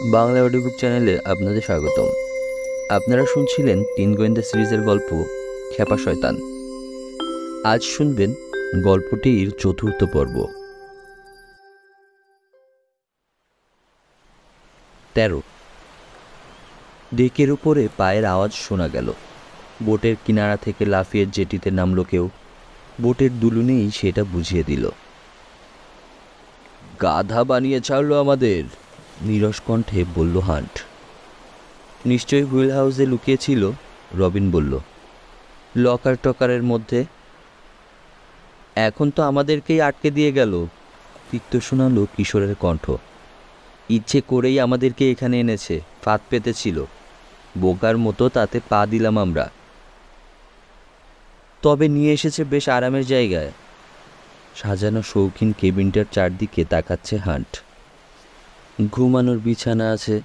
Bangla audio book চ্যানেলে আপনাদের স্বাগতম। আপনারা শুনছিলেন তিন গোয়েন্দা সিরিজের গল্প খেপা শয়তান। আজ শুনবেন গল্পটির চতুর্থ পর্ব। 13। ডেকের উপরে পায়ের আওয়াজ শোনা গেল। বোটের কিনারা থেকে লাফিয়ে জেটিতে নামল কেউ। বোটের দুলুনেই সেটা বুঝিয়ে দিল। গাধা বানিয়ে ছাড়লো আমাদের, নীরস কণ্ঠে বলল হান্ট। নিশ্চয়ই হুইল হাউসে লুকিয়েছিল, রবিন বলল। লকার টকারের মধ্যে। এখন তো আমাদেরকেই আটকে দিয়ে গেল, তিক্ত শোনালো কিশোরের কণ্ঠ। ইচ্ছে করেই আমাদেরকে এখানে এনেছে, ফাঁদ পেতেছিল। বোকার মতো তাতে পা দিলাম আমরা। তবে নিয়ে এসেছে বেশ আরামের জায়গায়। সাজানো শৌখিন কেবিনটার চারদিকে তাকাচ্ছে হান্ট। ঘুমানোর বিছানা আছে,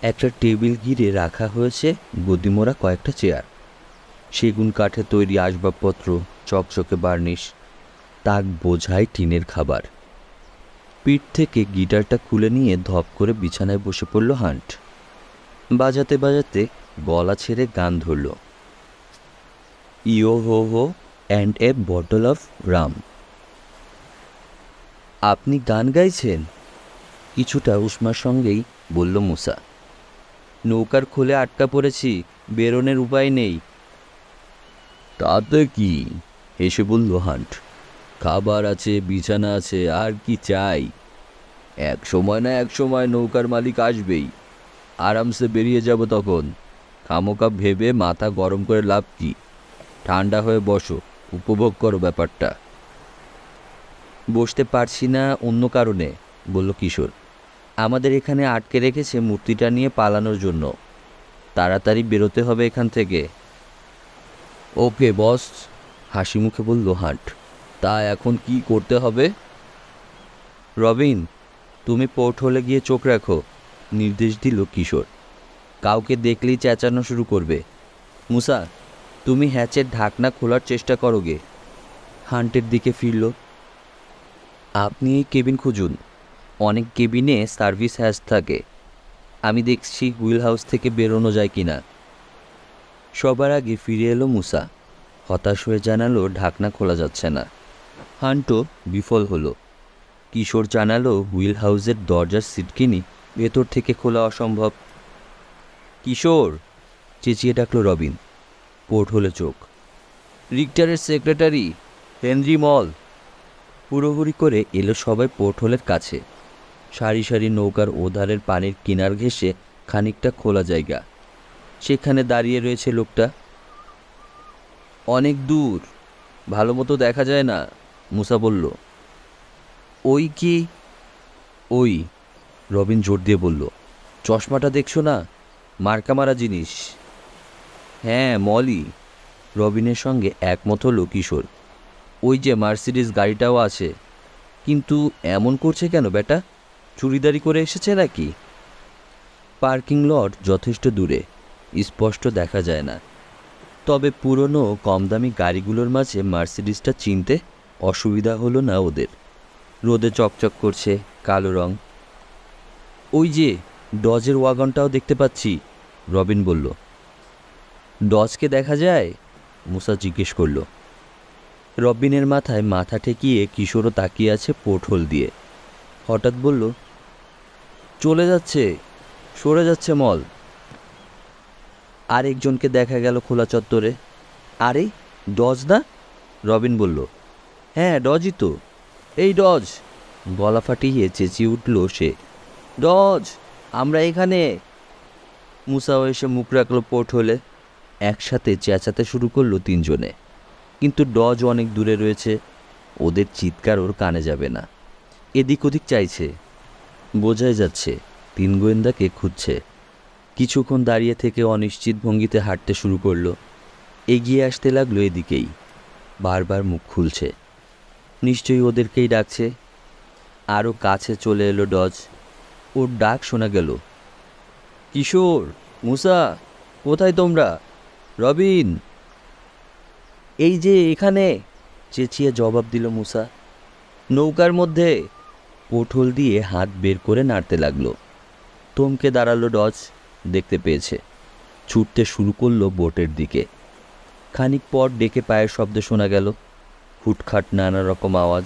একটা টেবিল ঘিরে রাখা হয়েছে গদিমোড়া কয়েকটা চেয়ার, সেগুন কাঠে তৈরি আসবাবপত্র, চকচকে বার্নিশ, তাক বোঝাই টিনের খাবার। পিঠ থেকে গিটারটা খুলে নিয়ে ধপ করে বিছানায় বসে পড়ল হান্ট। বাজাতে বাজাতে গলা ছেড়ে গান ধরল। ইয়ো হো হো and a bottle of Ram. আপনি গান গাইছেন? কিছুটা উষ্মার সঙ্গেই বলল মুসা। নৌকার খোলে আটকা পড়েছি, বেরোনের উপায় নেই। তাতে কি, হেসে বলল হান্ট। খাবার আছে, বিছানা আছে, আর কি চাই? এক সময় না এক সময় নৌকার মালিক আসবেই, আরামসে বেরিয়ে যাব তখন। খামোকা ভেবে মাথা গরম করে লাভ কি? ঠান্ডা হয়ে বসো, উপভোগ করো ব্যাপারটা। বসতে পারছি না অন্য কারণে, বলল কিশোর। আমাদের এখানে আটকে রেখেছে মূর্তিটা নিয়ে পালানোর জন্য। তাড়াতাড়ি বেরোতে হবে এখান থেকে। ওকে বস, হাসি মুখে বলল হান্ট। তা এখন কি করতে হবে? রবিন, তুমি পোর্ট হলে গিয়ে চোখ রাখো, নির্দেশ দিল কিশোর। কাউকে দেখলেই চেঁচানো শুরু করবে। মুসা, তুমি হ্যাচের ঢাকনা খোলার চেষ্টা করো গে। হান্টের দিকে ফিরল। আপনি এই কেবিন খুঁজুন, অনেক কেবিনে সার্ভিস হ্যাচ থাকে। আমি দেখছি হুইল হাউস থেকে বেরোনো যায় কিনা। সবার আগে ফিরে এলো মুসা। হতাশ হয়ে জানালো ঢাকনা খোলা যাচ্ছে না। হান্টও বিফল হলো। কিশোর জানালো হুইল হাউসের দরজার সিটকিনি ভেতর থেকে খোলা অসম্ভব। কিশোর, চেঁচিয়ে ডাকলো রবিন। পোর্ট হলে চোখ। রিক্টারের সেক্রেটারি হেনরি মল। হুড়োহুড়ি করে এলো সবাই পোর্ট হোলের কাছে। সারি সারি নৌকার ওধারের পানির কিনার ঘেঁষে খানিকটা খোলা জায়গা, সেখানে দাঁড়িয়ে রয়েছে লোকটা। অনেক দূর, ভালো মতো দেখা যায় না, মুসা বলল। ওই কি? ওই, রবিন জোর দিয়ে বলল। চশমাটা দেখছো না? মার্কা মারা জিনিস। হ্যাঁ, মলি, রবিনের সঙ্গে একমত হলো কিশোর। ওই যে মার্সিডিজ গাড়িটাও আছে, কিন্তু এমন করছে কেন বেটা? চুরিদারি করে এসেছে নাকি? পার্কিং লট যথেষ্ট দূরে, স্পষ্ট দেখা যায় না। তবে পুরনো কম দামি গাড়িগুলোর মাঝে মার্সিডিজটা চিনতে অসুবিধা হলো না ওদের। রোদে চকচক করছে, কালো রং। ওই যে ডজের ওয়াগনটাও দেখতে পাচ্ছি, রবিন বলল। ডজকে দেখা যায়? মুসা জিজ্ঞেস করল। রবিনের মাথায় মাথা ঠেকিয়ে কিশোরও তাকিয়ে আছে পোর্ট হোল দিয়ে। হঠাৎ বলল, চলে যাচ্ছে, সরে যাচ্ছে মল। আর একজনকে দেখা গেল খোলা চত্বরে। আরে ডজ না? রবিন বলল। হ্যাঁ, ডজই তো। এই ডজ, গলা ফাটিয়ে চেঁচিয়ে উঠল সে। ডজ, আমরা এখানে। মুসাও এসে মুখ রাখলো পোর্ট হোলে। একসাথে চেঁচাতে শুরু করলো তিনজনে। কিন্তু ডজ অনেক দূরে রয়েছে, ওদের চিৎকার ওর কানে যাবে না। এদিক ওদিক চাইছে, বোঝাই যাচ্ছে তিন গোয়েন্দাকে খুঁজছে। কিছুক্ষণ দাঁড়িয়ে থেকে অনিশ্চিত ভঙ্গিতে হাঁটতে শুরু করলো। এগিয়ে আসতে লাগলো এদিকেই, বারবার মুখ খুলছে। নিশ্চয়ই ওদেরকেই ডাকছে। আরও কাছে চলে এলো ডজ। ওর ডাক শোনা গেল। কিশোর, মুসা, কোথায় তোমরা? রবিন, এই যে এখানে, চেঁচিয়ে জবাব দিল মুসা। নৌকার মধ্যে। পোর্ট হোল দিয়ে হাত বের করে নাড়তে লাগলো। থমকে দাঁড়ালো ডজ। দেখতে পেয়েছে। ছুটতে শুরু করলো বোটের দিকে। খানিক পর ডেকে পায়ের শব্দ শোনা গেল। হুটখাট নানা রকম আওয়াজ।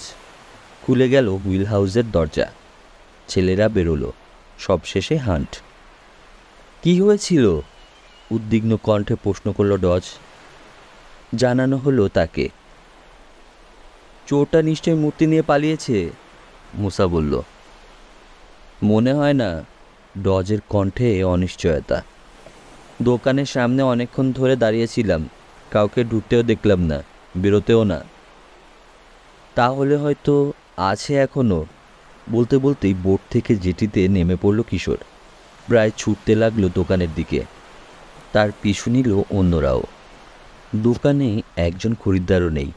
খুলে গেল হুইল হাউসের দরজা। ছেলেরা বেরোলো। সবশেষে হান্ট। কি হয়েছিল? উদ্বিগ্ন কণ্ঠে প্রশ্ন করল ডজ। জানানো হলো তাকে। চোরটা নিশ্চয়ই মূর্তি নিয়ে পালিয়েছে, মুসা বলল। মনে হয় না। ডজের কণ্ঠে অনিশ্চয়তা। দোকানের সামনে অনেকক্ষণ ধরে দাঁড়িয়েছিলাম, কাউকে ঢুকতেও দেখলাম না, বেরোতেও না। তাহলে হয়তো আছে এখনও। বলতে বলতেই বোট থেকে জেটিতে নেমে পড়ল কিশোর। প্রায় ছুটতে লাগলো দোকানের দিকে। তার পিছু নিল অন্যরাও। দোকানে একজন খরিদ্দারও নেই।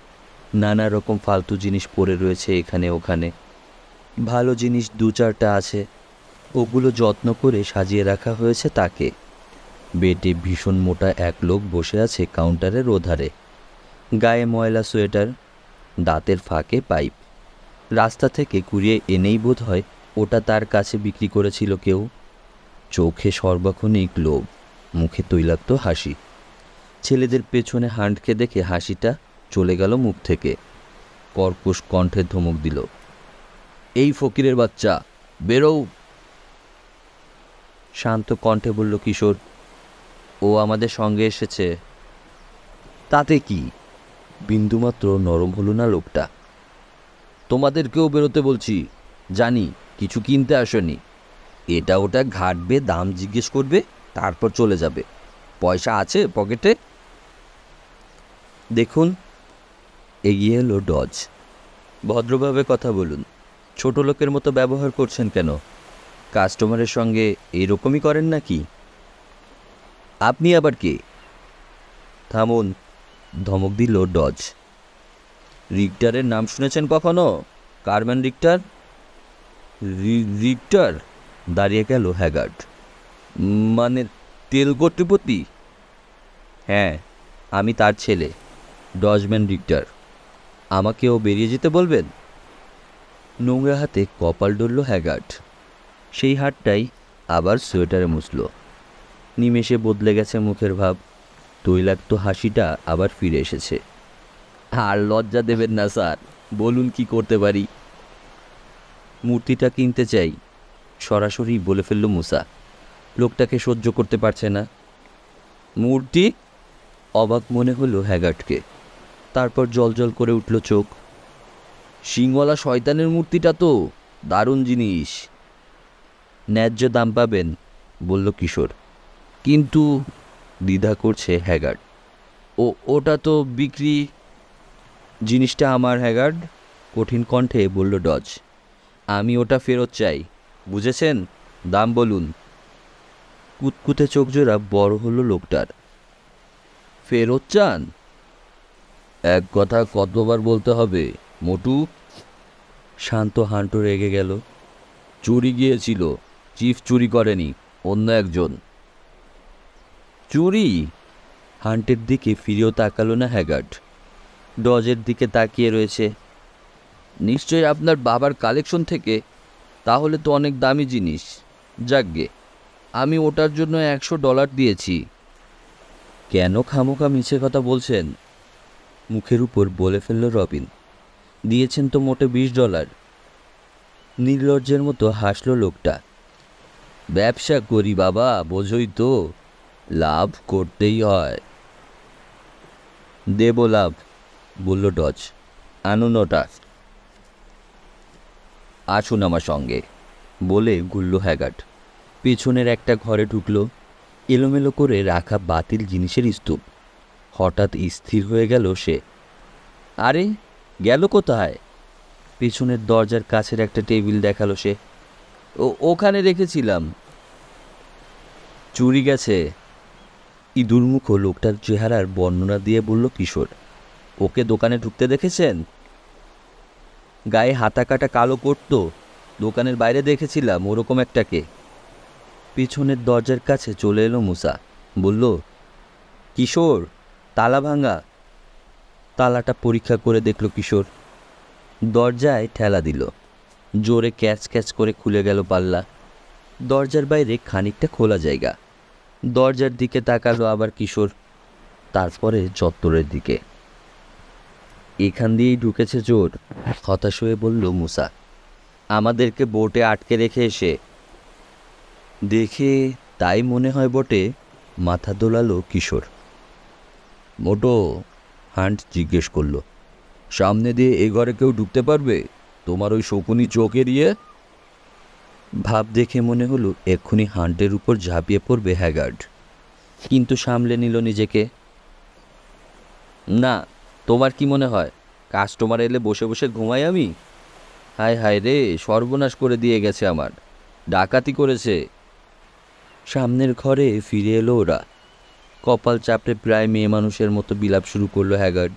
নানা রকম ফালতু জিনিস পড়ে রয়েছে এখানে ওখানে। ভালো জিনিস দু চারটা আছে, ওগুলো যত্ন করে সাজিয়ে রাখা হয়েছে তাকে। বেডে ভীষণ মোটা এক লোক বসে আছে কাউন্টারের ওধারে। গায়ে ময়লা সোয়েটার, দাঁতের ফাঁকে পাইপ। রাস্তা থেকে কুড়িয়ে এনেই বোধ হয় ওটা তার কাছে বিক্রি করেছিল কেউ। চোখে সর্বক্ষণিক লোভ, মুখে তৈলাক্ত হাসি। ছেলেদের পেছনে হান্টকে দেখে হাসিটা চলে গেল মুখ থেকে। কর্কশ কণ্ঠে ধমক দিল, এই ফকিরের বাচ্চা, বেরো। শান্ত কণ্ঠে বলল কিশোর, ও আমাদের সঙ্গে এসেছে। তাতে কি? বিন্দুমাত্র নরম হলো না লোকটা। তোমাদেরকেও বেরোতে বলছি। জানি কিছু কিনতে আসনি। এটা ওটা ঘাটবে, দাম জিজ্ঞেস করবে, তারপর চলে যাবে। পয়সা আছে পকেটে? দেখুন। এগিয়ে এলো ডজ। ভদ্রভাবে কথা বলুন। ছোট লোকের মতো ব্যবহার করছেন কেন? কাস্টমারের সঙ্গে এরকমই করেন নাকি? আপনি আবার কে? থামুন, ধমক দিল ডজ। রিক্টারের নাম শুনেছেন কখনো? Carman Richter? রিক্টার? দাঁড়িয়ে গেল হ্যাগার্ড। মানে তেল কর্তৃপতি? হ্যাঁ, আমি তার ছেলে, ডজম্যান রিক্টার। আমাকেও বেরিয়ে যেতে বলবেন? নোংরা হাতে কপাল ডলল হ্যাগার্ড। সেই হাতটাই আবার সোয়েটারে মুছল। নিমেষে বদলে গেছে মুখের ভাব। তৈলাক্ত হাসিটা আবার ফিরে এসেছে। আর লজ্জা দেবেন না স্যার, বলুন কি করতে পারি? মূর্তিটা কিনতে চাই, সরাসরি বলে ফেলল মুসা। লোকটাকে সহ্য করতে পারছে না। মূর্তি? অবাক মনে হলো হ্যাগার্ডকে। তারপর জলজল করে উঠল চোখ। সিংওয়ালা শয়তানের মূর্তিটা তো দারুণ জিনিস। ন্যায্য দাম পাবেন, বলল কিশোর। কিন্তু দ্বিধা করছে হ্যাগার্ড। ওটা তো বিক্রি। জিনিসটা আমার হ্যাগার্ড, কঠিন কণ্ঠে বলল ডজ। আমি ওটা ফেরত চাই, বুঝেছেন? দাম বলুন। কুতকুতে চোখজোড়া বড় হলো লোকটার। ফেরত চান? এক কথা কতবার বলতে হবে মোটু? শান্ত হান্টু রেগে গেল। চুরি গিয়েছিল, চিফ চুরি করেনি, অন্য একজন। চুরি? হান্টের দিকে ফিরেও তাকালো না হ্যাগার্ড। ডজের দিকে তাকিয়ে রয়েছে। নিশ্চয়ই আপনার বাবার কালেকশন থেকে। তাহলে তো অনেক দামি জিনিস। যাকগে, আমি ওটার জন্য $100 দিয়েছি। কেন খামোখা মিছে কথা বলছেন? মুখের উপর বলে ফেলল রবিন। দিয়েছেন তো মোটে $20। নির্লজ্জের মতো হাসল লোকটা। ব্যবসা করি বাবা, বোঝই তো, লাভ করতেই হয়। দেব লাভ, বলল ডজ। আনুন ওটা। আসুন আমার সঙ্গে, বলে ঘুরল হ্যাগার্ড। পেছনের একটা ঘরে ঢুকল। এলোমেলো করে রাখা বাতিল জিনিসের স্তূপ। হঠাৎ স্থির হয়ে গেল সে। আরে, গেল কোথায়? পেছনের দরজার কাছের একটা টেবিল দেখালো সে। ওখানে রেখেছিলাম। চুরি গেছে? ইঁদুরমুখো লোকটার চেহারার বর্ণনা দিয়ে বলল কিশোর। ওকে দোকানে ঢুকতে দেখেছেন? গায়ে হাতা কাটা কালো কোট, দোকানের বাইরে দেখেছিলাম ওরকম একটাকে। পিছনের দরজার কাছে চলে এলো মুসা। বলল, কিশোর, তালা ভাঙা। তালাটা পরীক্ষা করে দেখল কিশোর। দরজায় ঠেলা দিল। জোরে ক্যাচ ক্যাচ করে খুলে গেল পাল্লা। দরজার বাইরে খানিকটা খোলা জায়গা। দরজার দিকে তাকালো আবার কিশোর, তারপরে চত্বরের দিকে। এখান দিয়েই ঢুকেছে চোর, হতাশ হয়ে বলল মুসা। আমাদেরকে বোটে আটকে রেখে এসে। দেখে তাই মনে হয় বটে, মাথা দোলালো কিশোর। মোটো, হান্ট জিজ্ঞেস করলো, সামনে দিয়ে এ ঘরে কেউ ঢুকতে পারবে তোমার ওই শকুনি চোখ এড়িয়ে? ভাব দেখে মনে হলো এক্ষুনি হান্টের উপর ঝাঁপিয়ে পড়বে হ্যাগার্ড, কিন্তু সামলে নিল নিজেকে। না, তোমার কি মনে হয় কাস্টমার এলে বসে বসে ঘুমাই আমি? হায় হায় রে, সর্বনাশ করে দিয়ে গেছে আমার, ডাকাতি করেছে। সামনের ঘরে ফিরে এলো ওরা। কপাল চাপড়ে প্রায় মেয়ে মানুষের মতো বিলাপ শুরু করলো হ্যাগার্ড।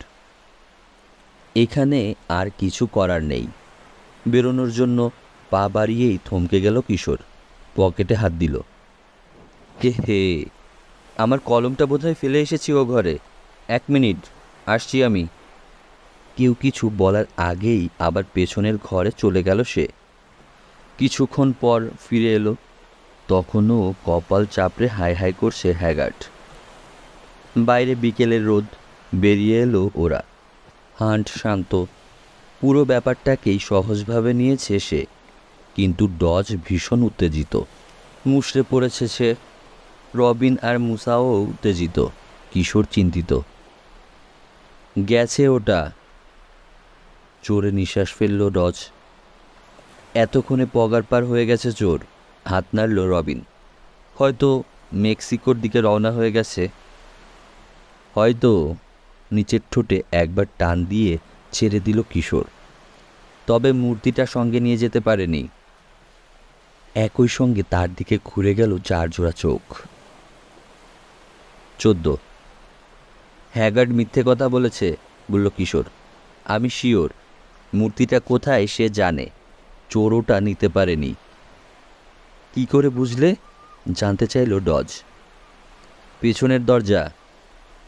এখানে আর কিছু করার নেই। বেরোনোর জন্য পা বাড়িয়েই থমকে গেল কিশোর, পকেটে হাত দিল। হে, আমার কলমটা বোধহয় ফেলে এসেছি ও ঘরে, 1 মিনিট আসছি আমি। কেউ কিছু বলার আগেই আবার পেছনের ঘরে চলে গেল সে। কিছুক্ষণ পর ফিরে এলো, তখনও কপাল চাপড়ে হাই হাই করছে হ্যাগার্ড। বাইরে বিকেলের রোদ, বেরিয়ে এলো ওরা। হান্ট শান্ত, পুরো ব্যাপারটাকেই সহজভাবে নিয়েছে সে, কিন্তু ডজ ভীষণ উত্তেজিত। মুষড়ে পড়েছে সে। রবিন আর মুসাও উত্তেজিত, কিশোর চিন্তিত। গেছে ওটা। চোরে নিঃশ্বাস ফেলল ডজ। এতক্ষণে পগার পার হয়ে গেছে চোর, হাত নাড়ল রবিন। হয়তো মেক্সিকোর দিকে রওনা হয়ে গেছে। হয়তো। নিচের ঠোঁটে একবার টান দিয়ে ছেড়ে দিল কিশোর। তবে মূর্তিটা সঙ্গে নিয়ে যেতে পারেনি। একই সঙ্গে তার দিকে ঘুরে গেল 4 জোড়া চোখ। 14। হ্যাগার্ড মিথ্যে কথা বলেছে, বলল কিশোর। আমি শিওর, মূর্তিটা কোথায় সে জানে, চোর ওটা নিতে পারেনি। কি করে বুঝলে? জানতে চাইল ডজ। পেছনের দরজা,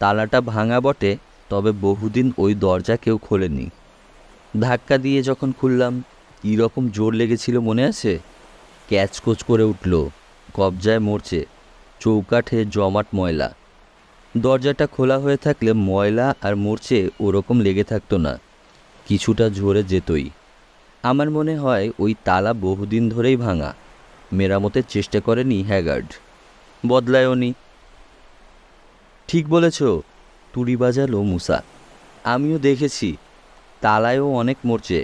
তালাটা ভাঙা বটে, তবে বহুদিন ওই দরজা কেউ খোলেনি। ধাক্কা দিয়ে যখন খুললাম কী রকম জোর লেগেছিল মনে আছে? ক্যাচকোচ করে উঠল, কবজায় মরছে, চৌকাঠে জমাট ময়লা। দরজাটা খোলা হয়ে থাকলে ময়লা আর মরচে ওরকম লেগে থাকতো না, কিছুটা ঝরে যেতই। আমার মনে হয় ওই তালা বহুদিন ধরেই ভাঙা, মেরামতের চেষ্টা করেনি হ্যাগার্ড, বদলায়নি। ঠিক বলেছ, তুড়ি বাজালো মুসা। আমিও দেখেছি, তালায়ও অনেক মরচে।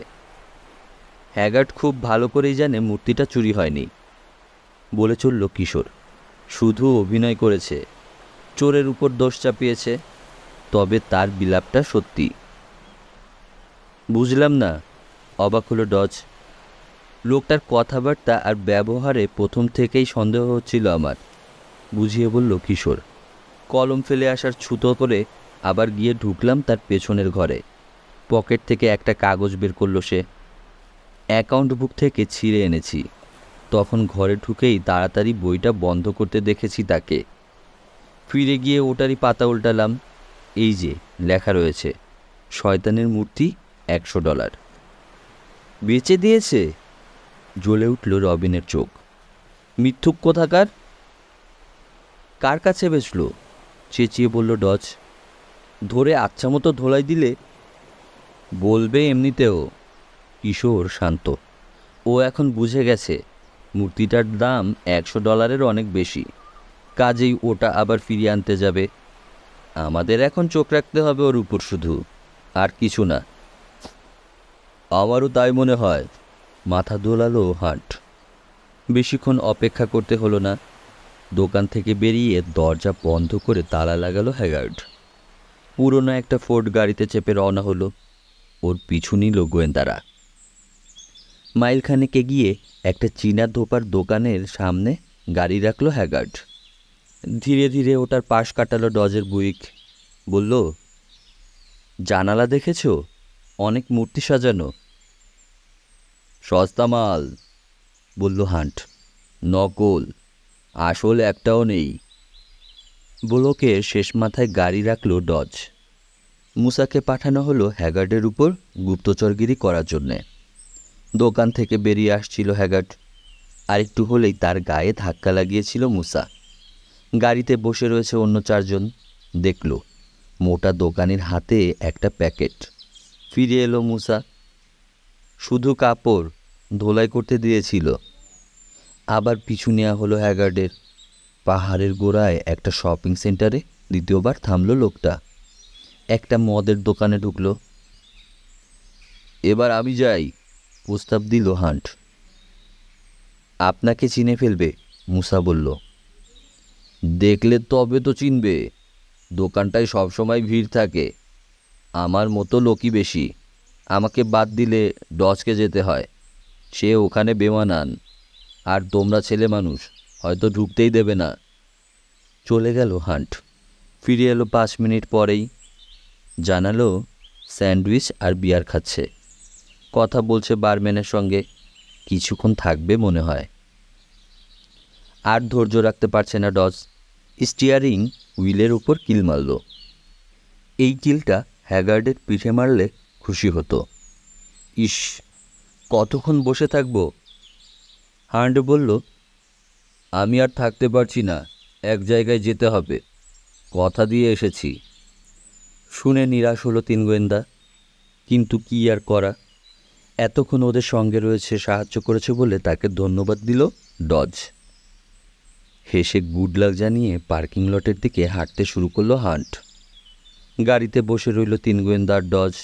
হ্যাগার্ড খুব ভালো করেই জানে মূর্তিটা চুরি হয়নি, বলে চলল কিশোর। শুধু অভিনয় করেছে, চোরের উপর দোষ চাপিয়েছে। তবে তার বিলাপটা সত্যি। বুঝলাম না, অবাক হলো ডজ। লোকটার কথাবার্তা আর ব্যবহারে প্রথম থেকেই সন্দেহ হচ্ছিল আমার, বুঝিয়ে বলল কিশোর। কলম ফেলে আসার ছুতো করে আবার গিয়ে ঢুকলাম তার পেছনের ঘরে। পকেট থেকে একটা কাগজ বের করলো সে। অ্যাকাউন্ট বুক থেকে ছিঁড়ে এনেছি। তখন ঘরে ঢুকেই তাড়াতাড়ি বইটা বন্ধ করতে দেখেছি তাকে। ফিরে গিয়ে ওটারই পাতা উল্টালাম। এই যে লেখা রয়েছে, শয়তানের মূর্তি $100। বেচে দিয়েছে? জ্বলে উঠল রবিনের চোখ। মিথ্যুক কোথাকার! কার কাছে বেচল? চেঁচিয়ে বলল ডজ। ধরে আচ্ছা মতো ধোলাই দিলে বলবে এমনিতেও। কিশোর শান্ত। ও এখন বুঝে গেছে মূর্তিটার দাম $100 অনেক বেশি, কাজেই ওটা আবার ফিরিয়ে আনতে যাবে। আমাদের এখন চোখ রাখতে হবে ওর উপর শুধু, আর কিছু না। আমারও তাই মনে হয়, মাথা দোলালো হান্ট। বেশিক্ষণ অপেক্ষা করতে হলো না। দোকান থেকে বেরিয়ে দরজা বন্ধ করে তালা লাগালো হ্যাগার্ড। পুরনো একটা ফোর্ড গাড়িতে চেপে রওনা হলো। ওর পিছু নিল গোয়েন্দারা। মাইলখানেক এগিয়ে একটা চীনা ধোপার দোকানের সামনে গাড়ি রাখলো হ্যাগার্ড। ধীরে ধীরে ওটার পাশ কাটালো ডজের বুইক। বলল, জানালা দেখেছ? অনেক মূর্তি সাজানো। সস্তা মাল, বলল হান্ট। নকল, আসল একটাও নেই। ব্লকে শেষ মাথায় গাড়ি রাখল ডজ। মুসাকে পাঠানো হলো হ্যাগার্ডের উপর গুপ্তচরগিরি করার জন্যে। দোকান থেকে বেরিয়ে আসছিল হ্যাগার্ড। আর একটু হলেই তার গায়ে ধাক্কা লাগিয়েছিল মুসা। গাড়িতে বসে রয়েছে অন্য চারজন। দেখল মোটা দোকানের হাতে একটা প্যাকেট। ফিরে এলো মুসা। শুধু কাপড় ধোলাই করতে দিয়েছিল। আবার পিছু নেওয়া হলো হ্যাগার্ডের। পাহাড়ের গোড়ায় একটা শপিং সেন্টারে দ্বিতীয়বার থামল লোকটা। একটা মদের দোকানে ঢুকলো। এবার আমি যাই, প্রস্তাব দিল হান্ট। আপনাকে চিনে ফেলবে, মুসা বলল। দেখলে তবে তো চিনবে, দোকানটায় সবসময় ভিড় থাকে। আমার মতো লোকই বেশি। আমাকে বাদ দিলে ডজকে যেতে হয়, সে ওখানে বেমানান। আর তোমরা ছেলে মানুষ, হয়তো ঢুকতেই দেবে না। চলে গেল হান্ট। ফিরে এলো 5 মিনিট পরেই। জানালো স্যান্ডউইচ আর বিয়ার খাচ্ছে, কথা বলছে বারম্যানের সঙ্গে। কিছুক্ষণ থাকবে মনে হয়। আর ধৈর্য রাখতে পারছে না ডজ। স্টিয়ারিং হুইলের উপর কিল মারল। এই কিলটা হ্যাগার্ডের পিঠে মারলে খুশি হতো। ইস, কতক্ষণ বসে থাকবো? হান্ট বলল, আমি আর থাকতে পারছি না, এক জায়গায় যেতে হবে, কথা দিয়ে এসেছি। শুনে নিরাশ হলো 3 গোয়েন্দা। কিন্তু কি আর করা, এতক্ষণ ওদের সঙ্গে রয়েছে, সাহায্য করেছে বলে তাকে ধন্যবাদ দিল ডজ। হেসে গুড লাক জানিয়ে পার্কিং লটের দিকে হাঁটতে শুরু করলো হান্ট। গাড়িতে বসে রইল 3 গোয়েন্দা আর ডজ।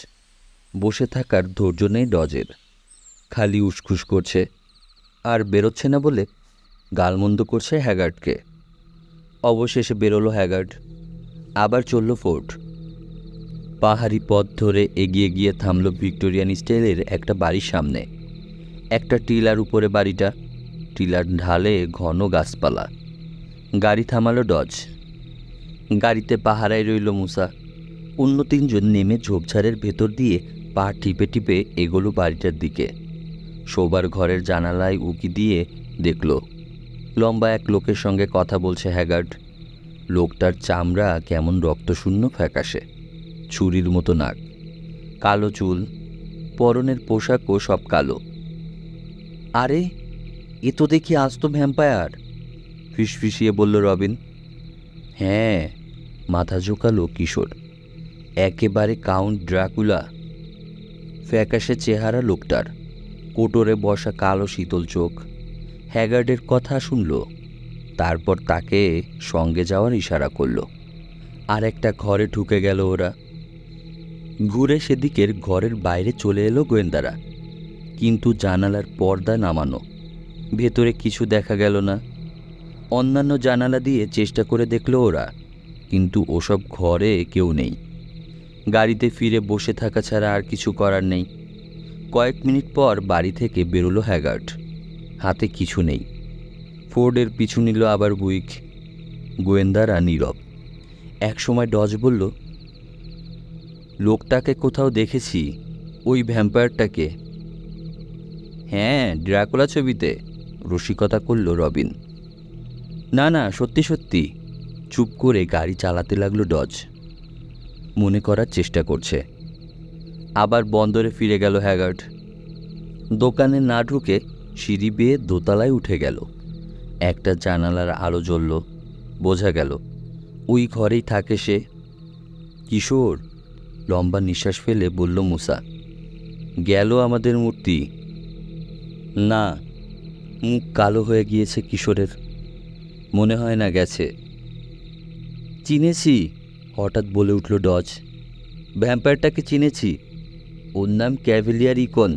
বসে থাকার ধৈর্য নেই ডজের, খালি উসখুস করছে। আর বেরোচ্ছে না বলে গালমন্দ করছে হ্যাগার্ডকে। অবশেষে বেরোলো হ্যাগার্ড। আবার চলল ফোর্ট। পাহাড়ি পথ ধরে এগিয়ে গিয়ে থামল ভিক্টোরিয়ান স্টাইলের একটা বাড়ির সামনে। একটা টিলার উপরে বাড়িটা। টিলার ঢালে ঘন গাছপালা। গাড়ি থামালো ডজ। গাড়িতে পাহারায় রইল মুসা। অন্য 3 জন নেমে ঝোপঝাড়ের ভেতর দিয়ে পা টিপে টিপে এগোলো বাড়িটার দিকে। শোবার ঘরের জানালায় উকি দিয়ে দেখল লম্বা এক লোকের সঙ্গে কথা বলছে হ্যাগার্ড। লোকটার চামড়া কেমন রক্তশূন্য ফ্যাকাশে, ছুরির মতো নাক, কালো চুল, পরনের পোশাকও সব কালো। আরে, এ তো দেখি আস্ত ভ্যাম্পায়ার, ফিসফিসিয়ে বলল রবিন। হ্যাঁ, মাথা ঝোঁকালো কিশোর। একেবারে কাউন্ট ড্রাকুলা। ফ্যাকাশে চেহারা লোকটার, কোটরে বসা কালো শীতল চোখ। হ্যাগার্ডের কথা শুনল, তারপর তাকে সঙ্গে যাওয়ার ইশারা করল। আর একটা ঘরে ঢুকে গেল ওরা। ঘুরে সেদিকের ঘরের বাইরে চলে এলো গোয়েন্দারা। কিন্তু জানালার পর্দা নামানো, ভেতরে কিছু দেখা গেল না। অন্যান্য জানালা দিয়ে চেষ্টা করে দেখল ওরা, কিন্তু ওসব ঘরে কেউ নেই। গাড়িতে ফিরে বসে থাকা ছাড়া আর কিছু করার নেই। কয়েক মিনিট পর বাড়ি থেকে বেরোলো হ্যাগার্ড। হাতে কিছু নেই। ফোর্ডের পিছু নিল আবার বুইক। গোয়েন্দারা নীরব। একসময় ডজ বলল, লোকটাকে কোথাও দেখেছি, ওই ভ্যাম্পায়ারটাকে। হ্যাঁ, ড্রাকুলা ছবিতে, রসিকতা করল রবিন। না না, সত্যি সত্যি। চুপ করে গাড়ি চালাতে লাগলো ডজ। মনে করার চেষ্টা করছে। আবার বন্দরে ফিরে গেল হ্যাগার্ড। দোকানে না ঢুকে সিঁড়ি বেয়ে দোতলায় উঠে গেল। একটা জানালার আলো জ্বলল। বোঝা গেল ওই ঘরেই থাকে সে। কিশোর, লম্বা নিঃশ্বাস ফেলে বলল মুসা। গেল আমাদের মূর্তি। না, মুখ কালো হয়ে গিয়েছে কিশোরের। মনে হয় না গেছে। চিনেছি, হঠাৎ বলে উঠল ডজ। ভ্যাম্পায়ারটাকে চিনেছি, ওর নাম ক্যাভেলিয়ার ইকন।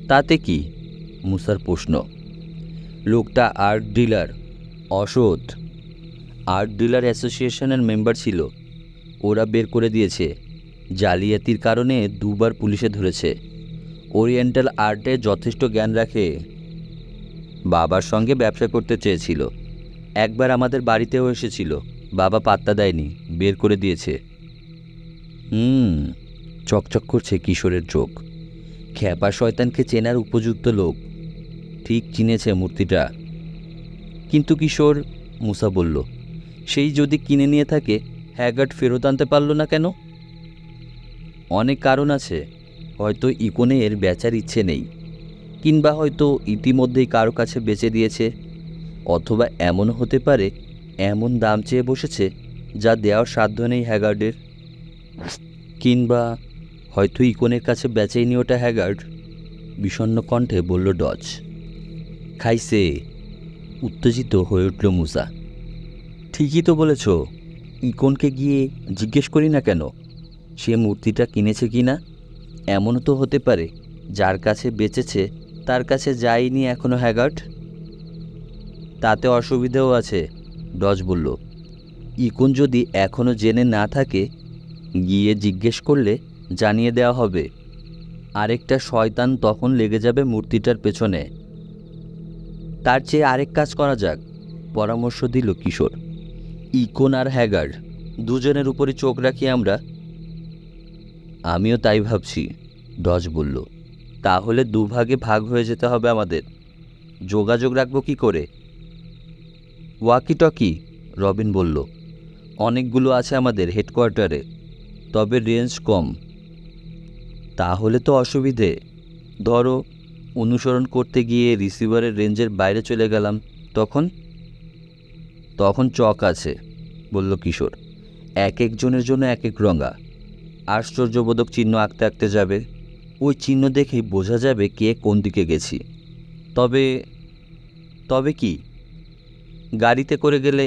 তাতে কি? মুসার প্রশ্ন। লোকটা আর্ট ডিলার, অসৎ। আর্ট ডিলার অ্যাসোসিয়েশনের মেম্বার ছিল। ওরা বের করে দিয়েছে। জালিয়াতির কারণে 2 বার পুলিশে ধরেছে। ওরিয়েন্টাল আর্টে যথেষ্ট জ্ঞান রাখে। বাবার সঙ্গে ব্যবসা করতে চেয়েছিল। একবার আমাদের বাড়িতেও এসেছিল, বাবা পাত্তা দেয়নি, বের করে দিয়েছে। চকচক করছে কিশোরের চোখ। খ্যাপা শয়তানকে চেনার উপযুক্ত লোক। ঠিক চিনেছে মূর্তিটা। কিন্তু কিশোর, মুসা বলল, সেই যদি কিনে নিয়ে থাকে, হ্যাগার্ড ফেরত আনতে পারল না কেন? অনেক কারণ আছে। হয়তো ইকোনে এর বেচার ইচ্ছে নেই। কিংবা হয়তো ইতিমধ্যেই কারো কাছে বেচে দিয়েছে, অথবা এমনও হতে পারে এমন দাম চেয়ে বসেছে যা দেওয়ার সাধ্য নেই হ্যাগার্ডের। কিংবা হয়তো ইকনের কাছে বেচেইনি ওটা হ্যাগার্ড, বিষণ্ণ কণ্ঠে বলল ডজ। খাইছে, উত্তেজিত হয়ে উঠল মুসা। ঠিকই তো বলেছ, ইকনকে গিয়ে জিজ্ঞেস করি না কেন সে মূর্তিটা কিনেছে কি না। এমনও তো হতে পারে যার কাছে বেচেছে তার কাছে যায়নি এখনও হ্যাগার্ড। তাতে অসুবিধাও আছে, ডজ বলল। ইকন যদি এখনও জেনে না থাকে, গিয়ে জিজ্ঞেস করলে জানিয়ে দেওয়া হবে। আরেকটা শয়তান তখন লেগে যাবে মূর্তিটার পেছনে। তার চেয়ে আরেক কাজ করা যাক, পরামর্শ দিল কিশোর। ইকন আর হ্যাগার্ড দুজনের উপরই চোখ রাখি আমরা। আমিও তাই ভাবছি, ডজ বলল। তাহলে দুভাগে ভাগ হয়ে যেতে হবে আমাদের। যোগাযোগ রাখবো কি করে? ওয়াকি টকি, রবিন বলল। অনেকগুলো আছে আমাদের হেডকোয়ার্টারে, তবে রেঞ্জ কম। তাহলে তো অসুবিধে। ধরো অনুসরণ করতে গিয়ে রিসিভারের রেঞ্জের বাইরে চলে গেলাম, তখন? তখন চক আছে, বলল কিশোর। এক একজনের জন্য এক এক রঙা। আশ্চর্যবোধক চিহ্ন আঁকতে আঁকতে যাবে। ওই চিহ্ন দেখেই বোঝা যাবে কে কোন দিকে গেছি। তবে তবে কি, গাড়িতে করে গেলে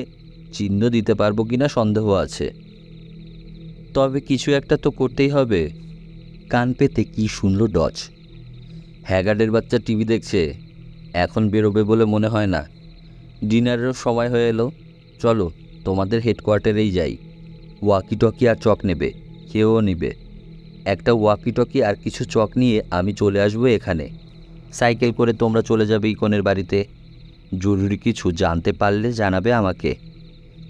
চিহ্ন দিতে পারবো কিনা সন্দেহ আছে। তবে কিছু একটা তো করতেই হবে। কান পেতে কি শুনল ডজ। হ্যাগার্ডের বাচ্চা টিভি দেখছে, এখন বেরোবে বলে মনে হয় না। ডিনারেরও সময় হয়ে এলো, চলো তোমাদের হেডকোয়ার্টারেই যাই। ওয়াকি টকি আর চক নেবে, কেউও নেবে। একটা ওয়াকি টকি আর কিছু চক নিয়ে আমি চলে আসবো এখানে। সাইকেল করে তোমরা চলে যাবে ইকনের বাড়িতে। জরুরি কিছু জানতে পারলে জানাবে আমাকে।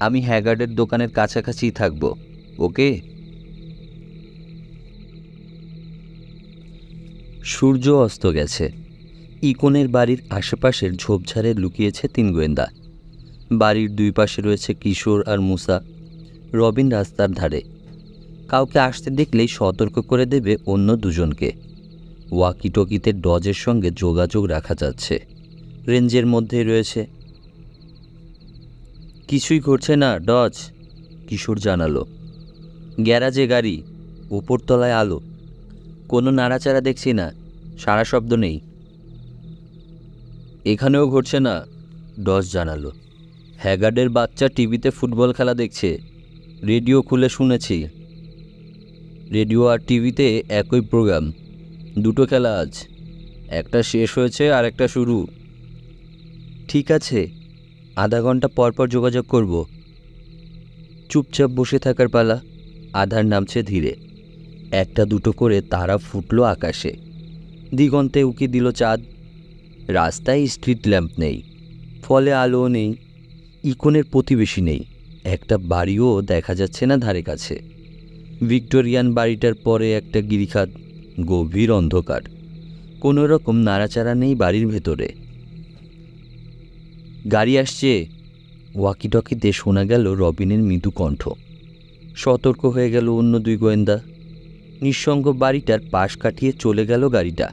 আমি হ্যাগার্ডের দোকানের কাছাকাছিই থাকবো, ওকে? সূর্য অস্ত গেছে। ইকনের বাড়ির আশেপাশের ঝোপঝাড়ে লুকিয়েছে 3 গোয়েন্দা। বাড়ির দুই পাশে রয়েছে কিশোর আর মুসা। রবিন রাস্তার ধারে। কাউকে আসতে দেখলেই সতর্ক করে দেবে অন্য দুজনকে। ওয়াকি টকিতে ডজের সঙ্গে যোগাযোগ রাখা যাচ্ছে, রেঞ্জের মধ্যেই রয়েছে। কিছুই ঘটছে না ডজ, কিশোর জানালো। গ্যারাজে গাড়ি, উপরতলায় আলো, কোনো নাড়াচাড়া দেখছি না, সারা শব্দ নেই। এখানেও ঘটছে না, ডজ জানালো। হ্যাগার্ডের বাচ্চা টিভিতে ফুটবল খেলা দেখছে, রেডিও খুলে শুনেছি। রেডিও আর টিভিতে একই প্রোগ্রাম, দুটো খেলা আজ, একটা শেষ হয়েছে আর একটা শুরু। ঠিক আছে, আধা ঘন্টা পর পর যোগাযোগ করব। চুপচাপ বসে থাকার পালা। আধার নামছে ধীরে, একটা দুটো করে তারা ফুটলো আকাশে। দিগন্তে উকি দিল চাঁদ। রাস্তায় স্ট্রিট ল্যাম্প নেই, ফলে আলোও নেই। ইকনের প্রতিবেশী নেই, একটা বাড়িও দেখা যাচ্ছে না ধারে কাছে। ভিক্টোরিয়ান বাড়িটার পরে একটা গিরিখাত, গভীর অন্ধকার। কোনো রকম নাড়াচাড়া নেই বাড়ির ভেতরে। গাড়ি আসছে, ওয়াকি টকিতে শোনা গেল রবিনের মৃদু কণ্ঠ। সতর্ক হয়ে গেল অন্য 2 গোয়েন্দা। নিঃসঙ্গ বাড়িটার পাশ কাটিয়ে চলে গেল গাড়িটা।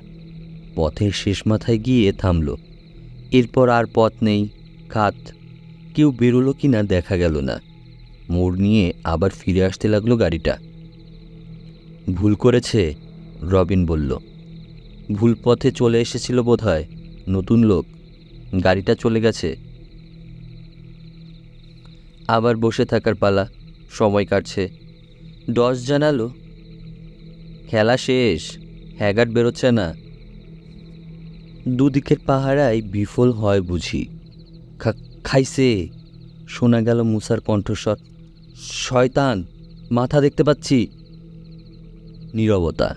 পথের শেষ মাথায় গিয়ে থামল। এরপর আর পথ নেই, খাত। কেউ বেরোলো কি না দেখা গেল না। মোড় নিয়ে আবার ফিরে আসতে লাগলো গাড়িটা। ভুল করেছে, রবিন বলল। ভুল পথে চলে এসেছিল বোধহয়, নতুন লোক। গাড়িটা চলে গেছে। আবার বসে থাকার পালা, সময় কাটছে। ডজ জানালো, খেলা শেষ, হ্যাগার্ড বেরোচ্ছে না। দুদিকের পাহারায় বিফল হয় বুঝি। খাইছে, শোনা গেল মুসার কণ্ঠস্বর। শয়তান, মাথা দেখতে পাচ্ছি। নীরবতা।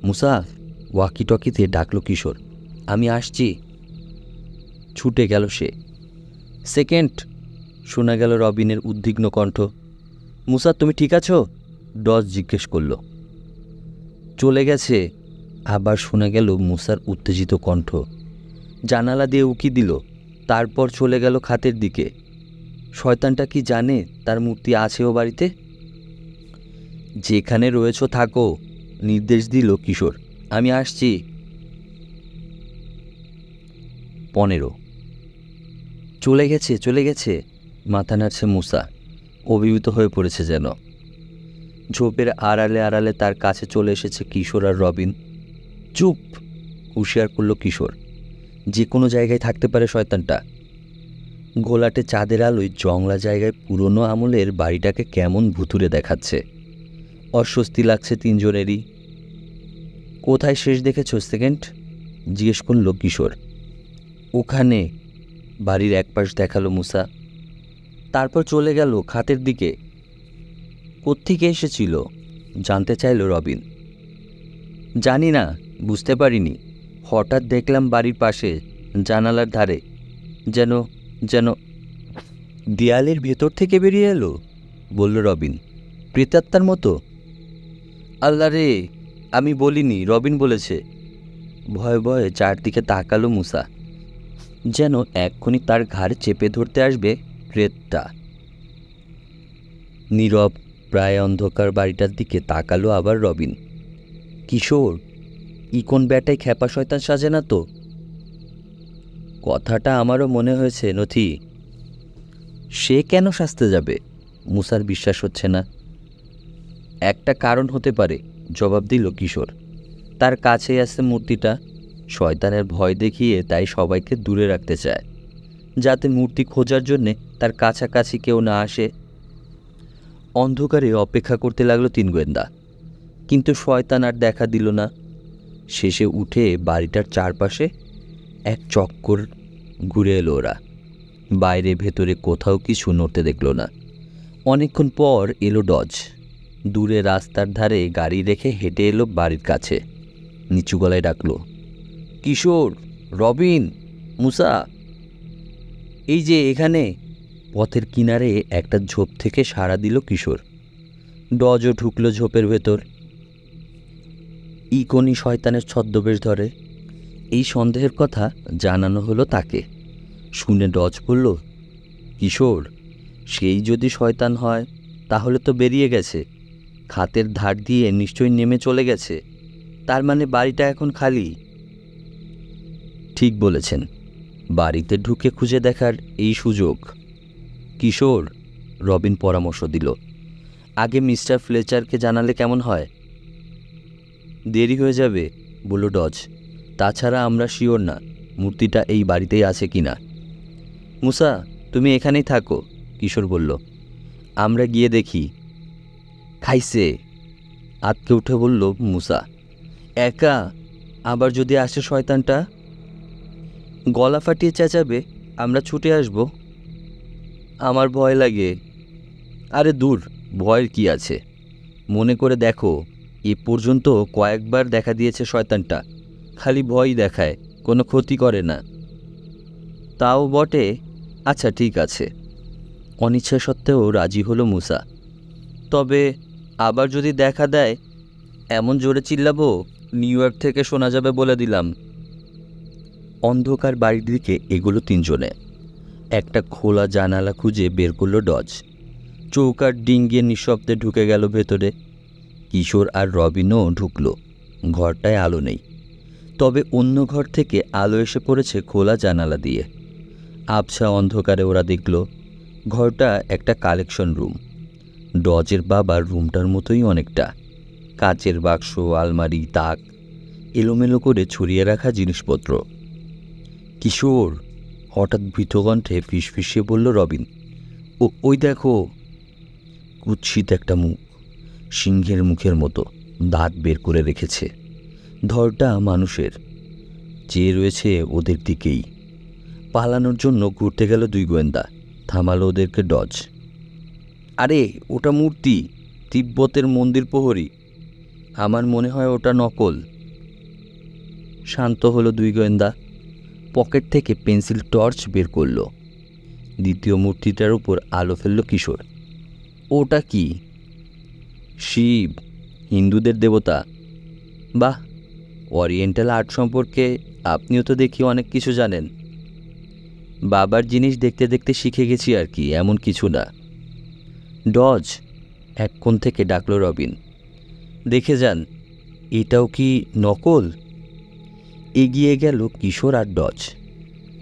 মুসা, ওয়াকি টকিতে ডাকলো কিশোর। আমি আসছি। ছুটে গেল সে। সেকেন্ড, শোনা গেল রবিনের উদ্বিগ্ন কণ্ঠ। মুসা তুমি ঠিক আছো? ডজ জিজ্ঞেস করল। চলে গেছে, আবার শোনা গেল মুসার উত্তেজিত কণ্ঠ। জানালা দিয়ে উকি দিল, তারপর চলে গেল খাতের দিকে। শয়তানটা কি জানে তার মূর্তি আছে ও বাড়িতে? যেখানে রয়েছ থাকো, নির্দেশ দিল কিশোর। আমি আসছি। 15। চলে গেছে, চলে গেছে, মাথা নাড়ছে মুসা। অভিভূত হয়ে পড়েছে যেন। ঝোপের আড়ালে আড়ালে তার কাছে চলে এসেছে কিশোর আর রবিন। চুপ, হুঁশিয়ার করল কিশোর। যে কোনো জায়গায় থাকতে পারে শয়তানটা। ঘোলাটে চাঁদের আলোয় জংলা জায়গায় পুরনো আমলের বাড়িটাকে কেমন ভুতুরে দেখাচ্ছে। অস্বস্তি লাগছে তিনজনেরই। কোথায় শেষ দেখেছ সেকেন্ড? জিজ্ঞেস করল কিশোর। ওখানে, বাড়ির একপাশ দেখালো মুসা। তারপর চলে গেল খাতের দিকে। কোত্থেকে এসেছিল জানতে চাইল রবিন। জানি না, বুঝতে পারিনি। হঠাৎ দেখলাম বাড়ির পাশে জানালার ধারে যেন যেন দেয়ালের ভেতর থেকে বেরিয়ে এলো, বলল রবিন। প্রেতাত্মার মতো? আল্লাহ রে, আমি বলিনি, রবিন বলেছে। ভয়ে ভয়ে চারদিকে তাকালো মুসা, যেন এক্ষুনি তার ঘাড় চেপে ধরতে আসবে প্রেতটা। নীরব প্রায় অন্ধকার বাড়িটার দিকে তাকালো আবার রবিন। কিশোর, ইকোন ব্যাটায় খ্যাপা শয়তান সাজে না তো? কথাটা আমারও মনে হয়েছে নথি। সে কেন সাজতে যাবে? মুসার বিশ্বাস হচ্ছে না। একটা কারণ হতে পারে, জবাব দিল কিশোর। তার কাছেই আছে মূর্তিটা। শয়তানের ভয় দেখিয়ে তাই সবাইকে দূরে রাখতে চায়, যাতে মূর্তি খোঁজার জন্যে তার কাছাকাছি কেউ না আসে। অন্ধকারে অপেক্ষা করতে লাগলো তিন গোয়েন্দা, কিন্তু শয়তান আর দেখা দিল না। শেষে উঠে বাড়িটার চারপাশে এক চক্কর ঘুরে এলো ওরা। বাইরে ভেতরে কোথাও কিছু নড়তে দেখল না। অনেকক্ষণ পর এলো ডজ। দূরে রাস্তার ধারে গাড়ি রেখে হেঁটে এলো বাড়ির কাছে। নিচু গলায় ডাকলো, কিশোর, রবিন, মুসা, এই যে এখানে। পথের কিনারে একটা ঝোপ থেকে সাড়া দিল কিশোর। ডজও ঢুকলো ঝোপের ভেতর। ইকোনি শয়তানের ছদ্মবেশ ধরে, এই সন্দেহের কথা জানানো হলো তাকে। শুনে ডজ বলল, কিশোর, সেই যদি শয়তান হয় তাহলে তো বেরিয়ে গেছে। খাতের ধার দিয়ে নিশ্চয়ই নেমে চলে গেছে। তার মানে বাড়িটা এখন খালি। ঠিক বলেছেন, বাড়িতে ঢুকে খুঁজে দেখার এই সুযোগ। কিশোর, রবিন পরামর্শ দিল, আগে মিস্টার ফ্লেচারকে জানালে কেমন হয়? দেরি হয়ে যাবে, বলল ডজ। তাছাড়া আমরা শিওর না মূর্তিটা এই বাড়িতেই আছে কিনা। মুসা, তুমি এখানেই থাকো, কিশোর বলল। আমরা গিয়ে দেখি। খাইছে, আতকে উঠে বলল মুসা। একা? আবার যদি আসে শয়তানটা? গলা ফাটিয়ে চেঁচাবে, আমরা ছুটে আসব। আমার ভয় লাগে। আরে দূর, ভয়ের কি আছে? মনে করে দেখো, এ পর্যন্ত কয়েকবার দেখা দিয়েছে শয়তানটা। খালি ভয়ই দেখায়, কোনো ক্ষতি করে না। তাও বটে। আচ্ছা ঠিক আছে। অনিচ্ছা সত্ত্বেও রাজি হলো মুসা। তবে আবার যদি দেখা দেয়, এমন জোরে চিল্লাবো নিউ ইয়র্ক থেকে শোনা যাবে বলে দিলাম। অন্ধকার বাড়ির দিকে এগুলো তিনজনে। একটা খোলা জানালা খুঁজে বের করলো ডজ। চৌকাঠ ডিঙ্গিয়ে নিঃশব্দে ঢুকে গেল ভেতরে। কিশোর আর রবিনও ঢুকলো। ঘরটায় আলো নেই, তবে অন্য ঘর থেকে আলো এসে পড়েছে খোলা জানালা দিয়ে। আবছা অন্ধকারে ওরা দেখল ঘরটা একটা কালেকশন রুম। ডজের বাবার রুমটার মতোই অনেকটা। কাচের বাক্স, আলমারি, তাক, এলোমেলো করে ছড়িয়ে রাখা জিনিসপত্র। কিশোর, হঠাৎ ভীতকণ্ঠে ফিসফিসিয়ে বলল রবিন। ওই দেখো। কুৎসিত একটা মুখ, সিংহের মুখের মতো, দাঁত বের করে রেখেছে। ধরটা মানুষের, চেয়ে রয়েছে ওদের দিকেই। পালানোর জন্য ঘুরতে গেল দুই গোয়েন্দা। থামালো ওদেরকে ডজ। আরে ওটা মূর্তি, তিব্বতের মন্দির প্রহরী। আমার মনে হয় ওটা নকল। শান্ত হলো দুই গোয়েন্দা। পকেট থেকে পেন্সিল টর্চ বের করলো। দ্বিতীয় মূর্তিটার উপর আলো ফেলল কিশোর। ওটা কি? শিব, হিন্দুদের দেবতা। বাহ, ওরিয়েন্টাল আর্ট সম্পর্কে আপনিও তো দেখি অনেক কিছু জানেন। বাবার জিনিস দেখতে দেখতে শিখে গেছি আর কি, এমন কিছু না। ডজ, এক কোণ থেকে ডাকলো রবিন। দেখে যান, এটাও কি নকল? এগিয়ে গেল কিশোর আর ডজ।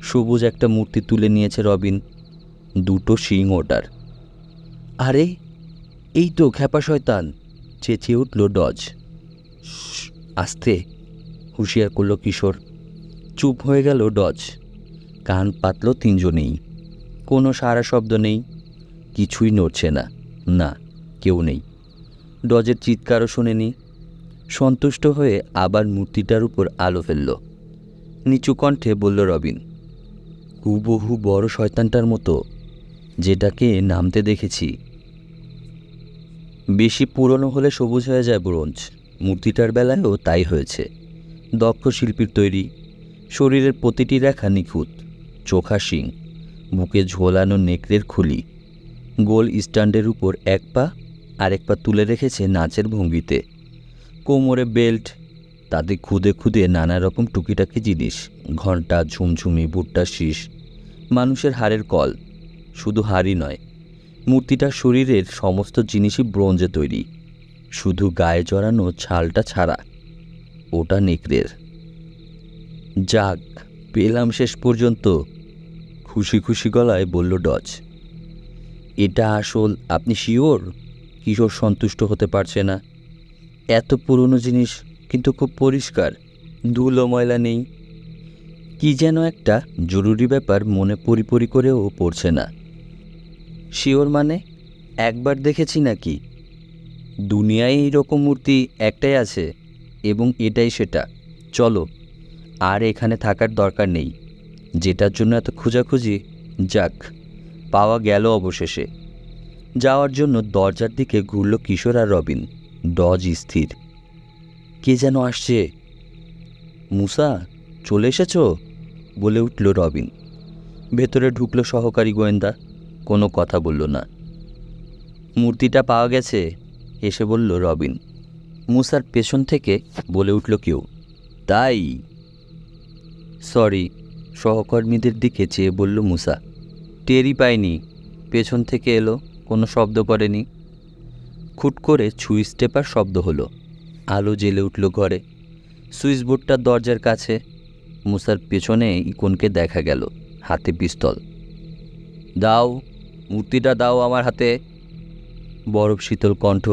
সবুজ একটা মূর্তি তুলে নিয়েছে রবিন, দুটো শিং ওটার। আরে এই তো খ্যাপা শয়তান, চেঁচিয়ে উঠল ডজ। আস্তে, হুঁশিয়ার করল কিশোর। চুপ হয়ে গেল ডজ। কান পাতল তিনজনেই। কোনো সারা শব্দ নেই, কিছুই নড়ছে না। না, কেউ নেই। ডজের চিৎকারও শোনেনি। সন্তুষ্ট হয়ে আবার মূর্তিটার উপর আলো ফেলল। নিচু কণ্ঠে বলল রবিন, হুবহু বড় শয়তানটার মতো, যেটাকে নামতে দেখেছি। বেশি পুরনো হলে সবুজ হয়ে যায় ব্রোঞ্জ। মূর্তিটার বেলায়ও তাই হয়েছে। দক্ষ শিল্পীর তৈরি, শরীরের প্রতিটি রেখা নিখুঁত, চোখা শিং, বুকে ঝোলানো নেকড়ের খুলি। গোল স্ট্যান্ডের উপর এক পা আরেক পা তুলে রেখেছে নাচের ভঙ্গিতে। কোমরে বেল্ট, তাতে খুদে খুদে নানা রকম টুকিটাকি জিনিস, ঘণ্টা, ঝুমঝুমি, ভুট্টা শীষ, মানুষের হাড়ের কল। শুধু হাড়ই নয়, মূর্তিটার শরীরের সমস্ত জিনিসই ব্রোঞ্জে তৈরি, শুধু গায়ে জড়ানো ছালটা ছাড়া। ওটা নেকড়ের। যাক, পেলাম শেষ পর্যন্ত, খুশি খুশি গলায় বলল ডজ। এটা আসল, আপনি শিওর? কিশোর সন্তুষ্ট হতে পারছে না। এত পুরনো জিনিস, কিন্তু খুব পরিষ্কার, ধুলো ময়লা নেই। কি যেন একটা জরুরি ব্যাপার মনে পরিপরি করেও পড়ছে না। শিওর মানে? একবার দেখেছি নাকি? দুনিয়ায় এইরকম মূর্তি একটাই আছে, এবং এটাই সেটা। চলো, আর এখানে থাকার দরকার নেই। যেটার জন্য এত খোঁজাখুঁজি, যাক, পাওয়া গেল অবশেষে। যাওয়ার জন্য দরজার দিকে ঘুরল কিশোর আর রবিন। ডজ স্থির। কে যেন আসছে। মুসা, চলে এসেছ? বলে উঠল রবিন। ভেতরে ঢুকলো সহকারী গোয়েন্দা। কোনো কথা বলল না। মূর্তিটা পাওয়া গেছে, এসে বলল রবিন। মুসার পেছন থেকে বলে উঠল কেউ। তাই? সরি, সহকর্মীদের দিকে চেয়ে বলল মুসা। টেরই পাইনি, পেছন থেকে এলো, কোনো শব্দ করেনি। খুট করে সুইচ টেপার শব্দ হলো। আলো জ্বেলে উঠল ঘরে। সুইচ বোর্ডটা দরজার কাছে। মুসার পেছনে ইকনকে দেখা গেল, হাতে পিস্তল। দাও, মূর্তিটা দাও আমার হাতে। বরফ শীতল কণ্ঠ।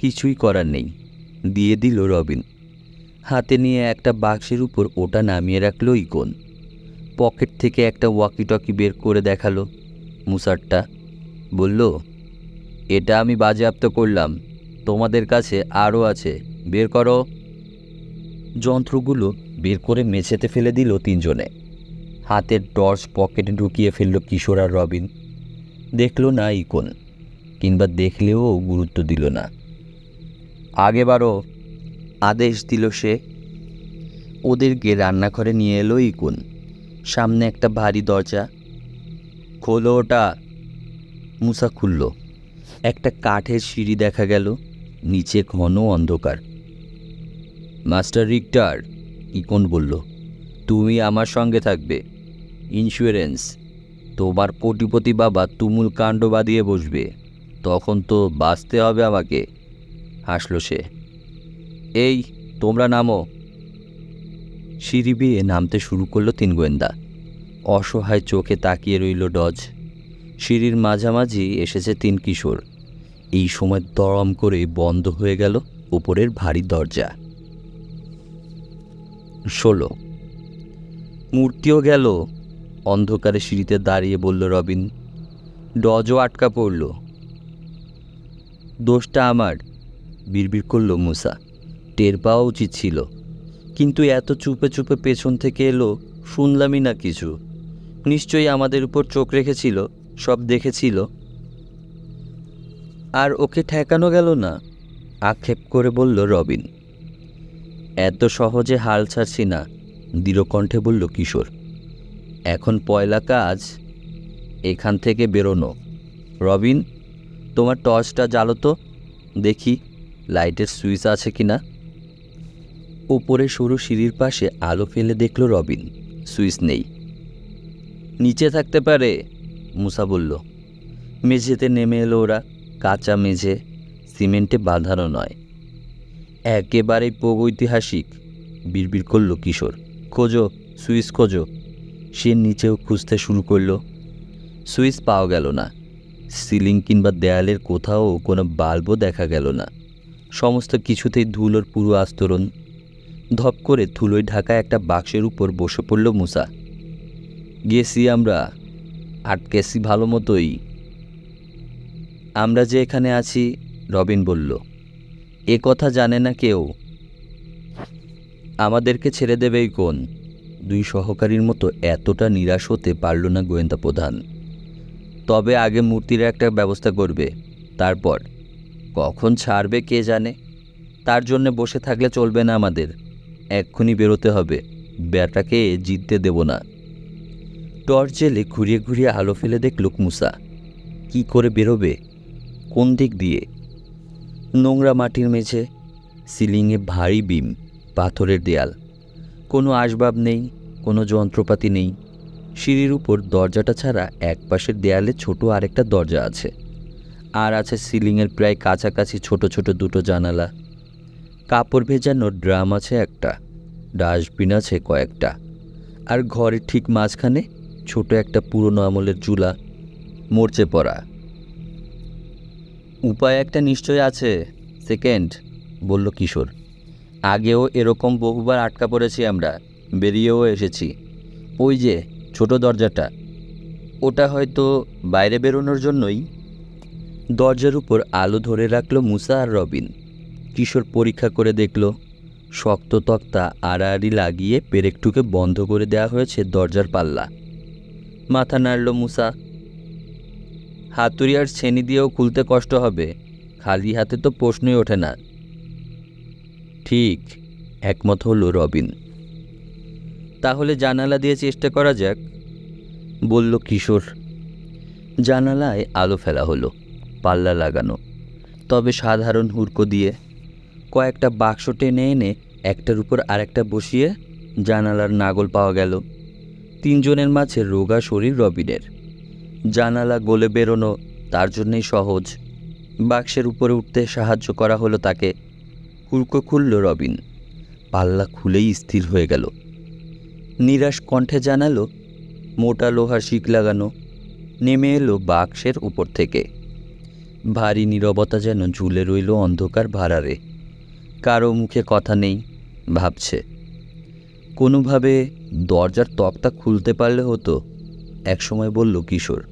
কিছুই করার নেই, দিয়ে দিল রবিন। হাতে নিয়ে একটা বাক্সের উপর ওটা নামিয়ে রাখল ইকন। পকেট থেকে একটা ওয়াকি টকি বের করে দেখালো মুসারটা। বলল, এটা আমি বাজেয়াপ্ত করলাম, তোমাদের কাছে আরও আছে, বের করো। যন্ত্রগুলো বের করে মেঝেতে ফেলে দিল তিনজনে। হাতের টর্চ পকেটে ঢুকিয়ে ফেলল কিশোর আর রবিন। দেখল না ইকন, কিংবা দেখলেও গুরুত্ব দিল না। আগে বাড়ো, আদেশ দিল সে। ওদেরকে রান্নাঘরে নিয়ে এলো ইকন। সামনে একটা ভারী দরজা। খোলো ওটা। মুসা খুলল। একটা কাঠের সিঁড়ি দেখা গেল, নিচে ঘন অন্ধকার। মাস্টার রিক্টার, ইকন বলল, তুমি আমার সঙ্গে থাকবে। ইন্স্যুরেন্স। তোমার কোটিপতি বাবা তুমুল কাণ্ড বাঁধিয়ে বসবে, তখন তো বাঁচতে হবে আমাকে। হাসল সে। এই, তোমরা নামো। সিঁড়ি বেয়ে নামতে শুরু করলো তিন গোয়েন্দা। অসহায় চোখে তাকিয়ে রইল ডজ। সিঁড়ির মাঝামাঝি এসেছে তিন কিশোর। এই সময় দরম করে বন্ধ হয়ে গেল উপরের ভারী দরজা। 16। মূর্তিও গেল। অন্ধকারে সিঁড়িতে দাঁড়িয়ে বলল রবিন। ডজও আটকা পড়ল। দোষটা আমার, বিড়বিড় করল মুসা। টের পাওয়া উচিত ছিল, কিন্তু এত চুপে চুপে পেছন থেকে এলো, শুনলামই না কিছু। নিশ্চয়ই আমাদের উপর চোখ রেখেছিল, সব দেখেছিল। আর ওকে ঠেকানো গেল না, আক্ষেপ করে বলল রবিন। এত সহজে হাল ছাড়ছি না, দৃঢ় কণ্ঠে বলল কিশোর। এখন পয়লা কাজ এখান থেকে বেরোনো। রবিন, তোমার টর্চটা জ্বালো তো, দেখি লাইটের সুইচ আছে কিনা। ওপরে সরু সিঁড়ির পাশে আলো ফেলে দেখল রবিন, সুইচ নেই। নিচে থাকতে পারে, মুসা বলল। মেঝেতে নেমে এলো ওরা। কাঁচা মেঝে, সিমেন্টে বাঁধানো নয়, একেবারেই প্রাগৈতিহাসিক। বিড়বিড় করল কিশোর। খোঁজো, সুইচ খোঁজো। সে নিচেও খুঁজতে শুরু করলো। সুইচ পাওয়া গেল না। সিলিং কিংবা দেয়ালের কোথাও কোনো বাল্বও দেখা গেল না। সমস্ত কিছুতেই ধুলোর পুরো আস্তরণ। ধপ করে ধুলোয় ঢাকা একটা বাক্সের উপর বসে পড়ল মুসা। গেছি আমরা, আটকেছি ভালো মতোই। আমরা যে এখানে আছি, রবিন বলল, এ কথা জানে না কেউ। আমাদেরকে ছেড়ে দেবেই কোন? দুই সহকারীর মতো এতটা নিরাশ হতে পারল না গোয়েন্দা প্রধান। তবে আগে মূর্তির একটা ব্যবস্থা করবে, তারপর কখন ছাড়বে কে জানে। তার জন্য বসে থাকলে চলবে না, আমাদের এক্ষুনি বেরোতে হবে। ব্যাটাকে জিততে দেব না। টর্চ জেলে ঘুরিয়ে ঘুরিয়ে আলো ফেলে দেখল মুসা। কি করে বেরোবে? কোন দিক দিয়ে? নোংরা মাটির মেঝে, সিলিংয়ে ভারী বিম, পাথরের দেয়াল, কোনো আসবাব নেই, কোনো যন্ত্রপাতি নেই। সিঁড়ির উপর দরজাটা ছাড়া এক পাশের দেয়ালে ছোট আরেকটা দরজা আছে, আর আছে সিলিংয়ের প্রায় কাছাকাছি ছোট ছোট দুটো জানালা। কাপড় ভেজানোর ড্রাম আছে একটা, ডাস্টবিন আছে কয়েকটা, আর ঘরের ঠিক মাঝখানে ছোট একটা পুরনো আমলের চুলা, মরচে পড়া। উপায় একটা নিশ্চয় আছে। সেকেন্ড, বলল কিশোর। আগেও এরকম বহুবার আটকা পড়েছি আমরা, বেরিয়েও এসেছি। ওই যে ছোট দরজাটা, ওটা হয়তো বাইরে বেরোনোর জন্যই। দরজার উপর আলো ধরে রাখল মুসা আর রবিন। কিশোর পরীক্ষা করে দেখল, শক্ত তক্তা আড়াআড়ি লাগিয়ে পেরেকটুকে বন্ধ করে দেওয়া হয়েছে দরজার পাল্লা। মাথা নাড়ল মুসা। হাতুড়ি আর ছেনি দিয়েও খুলতে কষ্ট হবে, খালি হাতে তো প্রশ্নই ওঠে না। ঠিক, একমত হলো রবিন। তাহলে জানালা দিয়ে চেষ্টা করা যাক, বলল কিশোর। জানালায় আলো ফেলা হলো, পাল্লা লাগানো, তবে সাধারণ হুড়কো দিয়ে। কয়েকটা বাক্স টেনে এনে একটার উপর আরেকটা বসিয়ে জানালার নাগল পাওয়া গেল। তিনজনের মাঝে রোগা শরীর রবিনের। জানালা গলে বেরোনো তার জন্যই সহজ। বাক্সের উপরে উঠতে সাহায্য করা হলো তাকে। হুড়কো খুলল রবিন। পাল্লা খুলেই স্থির হয়ে গেল। নিরাশ কণ্ঠে জানালো, মোটা লোহার শিক লাগানো। নেমে এলো বাক্সের উপর থেকে। ভারী নীরবতা যেন ঝুলে রইল অন্ধকার ভাড়ারে। কারো মুখে কথা নেই, ভাবছে। কোনোভাবে দরজার তক্তা খুলতে পারলে হতো, একসময় বলল কিশোর।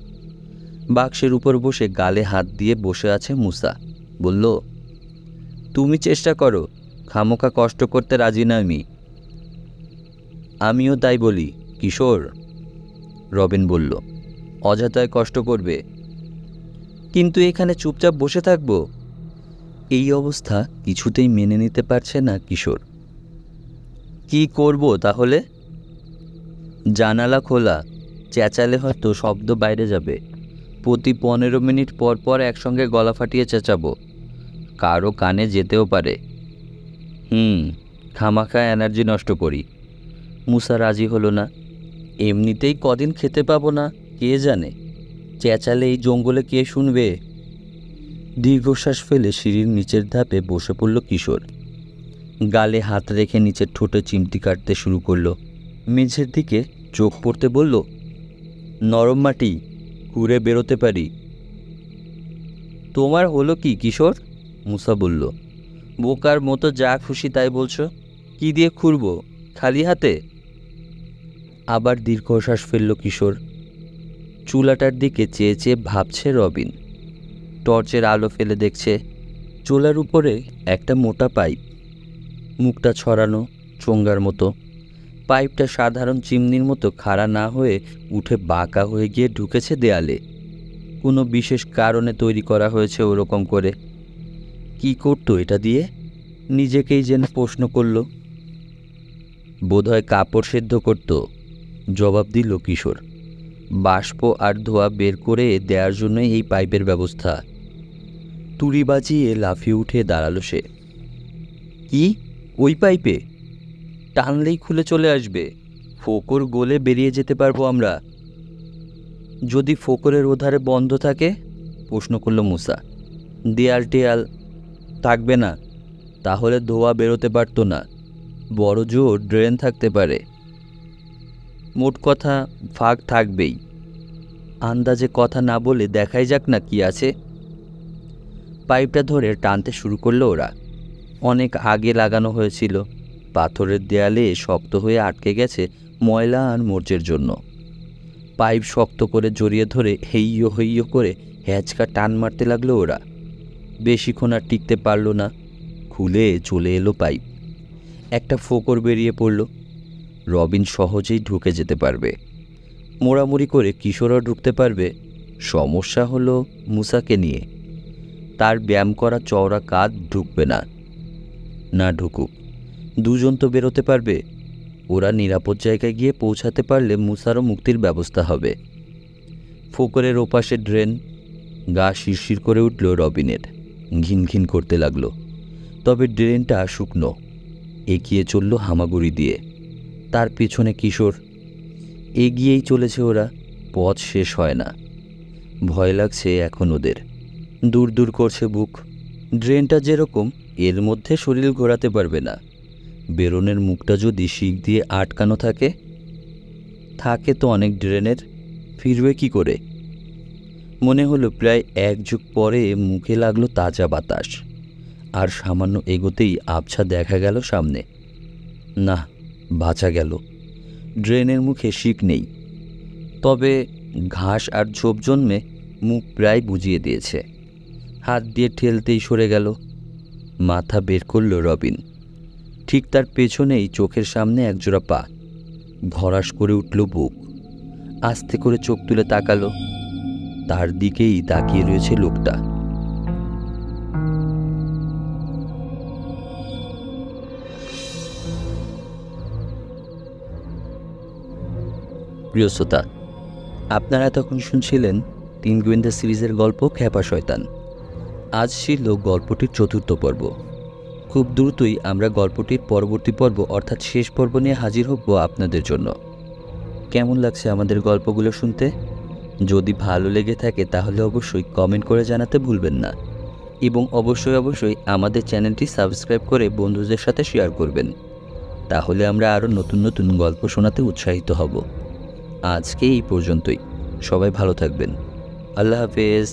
বাক্সের উপর বসে গালে হাত দিয়ে বসে আছে মুসা। বলল, তুমি চেষ্টা করো, খামোকা কষ্ট করতে রাজি না আমি। আমিও তাই বলি কিশোর, রবিন বলল। অযথায় কষ্ট করবে। কিন্তু এখানে চুপচাপ বসে থাকবো? এই অবস্থা কিছুতেই মেনে নিতে পারছে না কিশোর। কি করব তাহলে? জানালা খোলা, চেঁচালে হয়তো শব্দ বাইরে যাবে। প্রতি 15 মিনিট পর পর একসঙ্গে গলা ফাটিয়ে চেঁচাবো, কারো কানে যেতেও পারে। খামাখা এনার্জি নষ্ট করি। মুসা রাজি হলো না। এমনিতেই কদিন খেতে পাবো না, কে জানে। চেঁচালে এই জঙ্গলে কে শুনবে? দীর্ঘশ্বাস ফেলে সিঁড়ির নিচের ধাপে বসে পড়ল কিশোর। গালে হাত রেখে নিচের ঠোঁটে চিমটি কাটতে শুরু করলো। মেঝের দিকে চোখ পড়তে বলল, নরম মাটি, ঘুরে বেরোতে পারি। তোমার হলো কি কিশোর? মুসা বলল। বোকার মতো যা খুশি তাই বলছো। কি দিয়ে খুঁড়ব, খালি হাতে? আবার দীর্ঘশ্বাস ফেলল কিশোর। চুলাটার দিকে চেয়ে চেয়ে ভাবছে রবিন। টর্চের আলো ফেলে দেখছে চুলার উপরে একটা মোটা পাইপ, মুখটা ছড়ানো, চোঙ্গার মতো। পাইপটা সাধারণ চিমনির মতো খাড়া না হয়ে উঠে বাঁকা হয়ে গিয়ে ঢুকেছে দেয়ালে। কোনো বিশেষ কারণে তৈরি করা হয়েছে ওরকম করে। কি করতো এটা দিয়ে? নিজেকেই যেন প্রশ্ন করল। বোধহয় কাপড় সেদ্ধ করত, জবাব দিল কিশোর। বাষ্প আর ধোয়া বের করে দেওয়ার জন্যই এই পাইপের ব্যবস্থা। তুড়ি বাজিয়ে লাফিয়ে উঠে দাঁড়ালো সে। কি, ওই পাইপে? টানলেই খুলে চলে আসবে, ফোকর গলে বেরিয়ে যেতে পারবো আমরা। যদি ফোকরের ওধারে বন্ধ থাকে? প্রশ্ন করল মুসা। দেয়াল টেয়াল থাকবে না, তাহলে ধোয়া বেরোতে পারতো না। বড় জোর ড্রেন থাকতে পারে। মোট কথা ফাঁক থাকবেই। আন্দাজে কথা না বলে দেখাই যাক না কি আছে। পাইপটা ধরে টানতে শুরু করলো ওরা। অনেক আগে লাগানো হয়েছিল, পাথরের দেয়ালে শক্ত হয়ে আটকে গেছে ময়লা আর মরচের জন্য। পাইপ শক্ত করে জড়িয়ে ধরে হেইয়ো হেইয়ো করে হ্যাঁচকা টান মারতে লাগলো ওরা। বেশিক্ষণ আর টিকতে পারল না, খুলে চলে এলো পাইপ। একটা ফোকর বেরিয়ে পড়ল। রবিন সহজেই ঢুকে যেতে পারবে, মোড়ামুড়ি করে কিশোরও ঢুকতে পারবে। সমস্যা হলো মুসাকে নিয়ে। তার ব্যায়াম করা চওড়া কাঁধ ঢুকবে না। না ঢুকুক, দুজন তো বেরোতে পারবে। ওরা নিরাপদ জায়গায় গিয়ে পৌঁছাতে পারলে মুসারও মুক্তির ব্যবস্থা হবে। ফোকরের ওপাশে ড্রেন। গা শিরশির করে উঠল রবিনের, ঘিন ঘিন করতে লাগলো। তবে ড্রেনটা শুকনো। এগিয়ে চলল হামাগুড়ি দিয়ে। তার পিছনে কিশোর। এগিয়েই চলেছে ওরা, পথ শেষ হয় না। ভয় লাগছে এখন ওদের, দূর দূর করছে বুক। ড্রেনটা যেরকম, এর মধ্যে শরীর ঘোরাতে পারবে না। বেরোনের মুখটা যদি শিক দিয়ে আটকানো থাকে তো অনেক ড্রেনের, ফিরবে কি করে? মনে হলো প্রায় এক যুগ পরে মুখে লাগলো তাজা বাতাস। আর সামান্য এগোতেই আবছা দেখা গেল সামনে। না, বাঁচা গেল। ড্রেনের মুখে শিক নেই, তবে ঘাস আর ঝোপ জন্মে মুখ প্রায় বুজিয়ে দিয়েছে। হাত দিয়ে ঠেলতেই সরে গেল। মাথা বের করল রবিন। ঠিক তার পেছনেই চোখের সামনে একজোড়া পা। ধরাস করে উঠল বুক। আস্তে করে চোখ তুলে তাকালো। তার দিকেই তাকিয়ে রয়েছে লোকটা। প্রিয় শ্রোতা, আপনারা এতক্ষণ শুনছিলেন 3 গোয়েন্দা সিরিজের গল্প খ্যাপা শয়তান। আজ ছিল গল্পটির 4র্থ পর্ব। খুব দ্রুতই আমরা গল্পটির পরবর্তী পর্ব অর্থাৎ শেষ পর্ব নিয়ে হাজির হব আপনাদের জন্য। কেমন লাগছে আমাদের গল্পগুলো শুনতে? যদি ভালো লেগে থাকে তাহলে অবশ্যই কমেন্ট করে জানাতে ভুলবেন না, এবং অবশ্যই আমাদের চ্যানেলটি সাবস্ক্রাইব করে বন্ধুদের সাথে শেয়ার করবেন। তাহলে আমরা আরও নতুন নতুন গল্প শোনাতে উৎসাহিত হব। আজকে এই পর্যন্তই। সবাই ভালো থাকবেন। আল্লাহ হাফেজ।